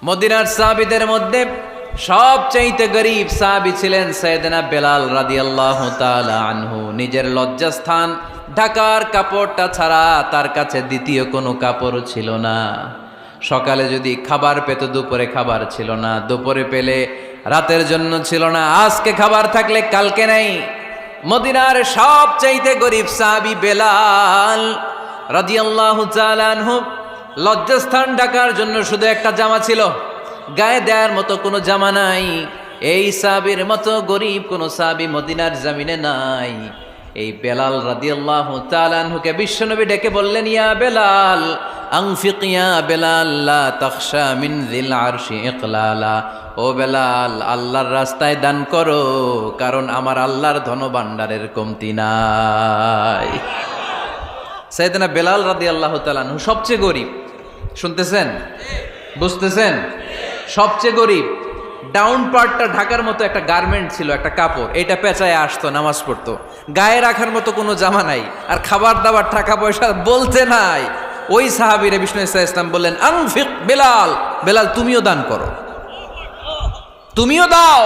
মদিনার সাহাবীদের মধ্যে সবচাইতে গরীব সাহাবী ছিলেন সাইয়েদনা বেলাল রাদিয়াল্লাহু তাআলা আনহু। নিজের লজ্জাস্থান ঢাকার কাপড়টা ছাড়া তার কাছে দ্বিতীয় কোনো কাপড় ছিল না। সকালে যদি খাবার পেত, দুপুরে খাবার ছিল না, দুপুরে পেলে রাতের জন্য ছিল না, আজকে খাবার থাকলে কালকে নাই। মদিনার সবচাইতে গরীব সাহাবী বেলাল রাদিয়াল্লাহু তাআলা আনহু, লজ্জাস্থান ঢাকার জন্য শুধু একটা জামা ছিল, গায়ে দেওয়ার মতো কোনো জামা নাই। এই সাহাবীর মতো গরীব কোনো সাহাবী মদিনার জমিনে নাই। এই বেলাল রাদিয়াল্লাহু তাআলা আনহুকে বিশ্বনবী ডেকে বললেন, ইয়া বেলাল আনফিক ইয়া বেলাল লা তাখশা মিন যিল আরশি ইকলালা। ও বেলাল, আল্লাহর রাস্তায় দান করো, কারণ আমার আল্লাহর ধনভাণ্ডারের কমতি নাই। সাইয়েদনা বেলাল রাদিয়াল্লাহু তাআলা আনহু সবচেয়ে গরীব। শুনতেছেন? বুঝতেছেন? সবচেয়ে গরীব। ডাউন পার্টটা ঢাকার মতো একটা গার্মেন্ট ছিল, একটা কাপড়, এটা পেঁচায় আসতো, নামাজ পড়তো। গায়ে রাখার মতো কোনো জামা নাই, আর খাবার দাবার টাকা পয়সা বলতে নাই। ওই সাহাবীরে বিষ্ণু ইসা ইসলাম বললেন, আনফিক বেলাল, বেলাল তুমিও দান করো, তুমিও দাও।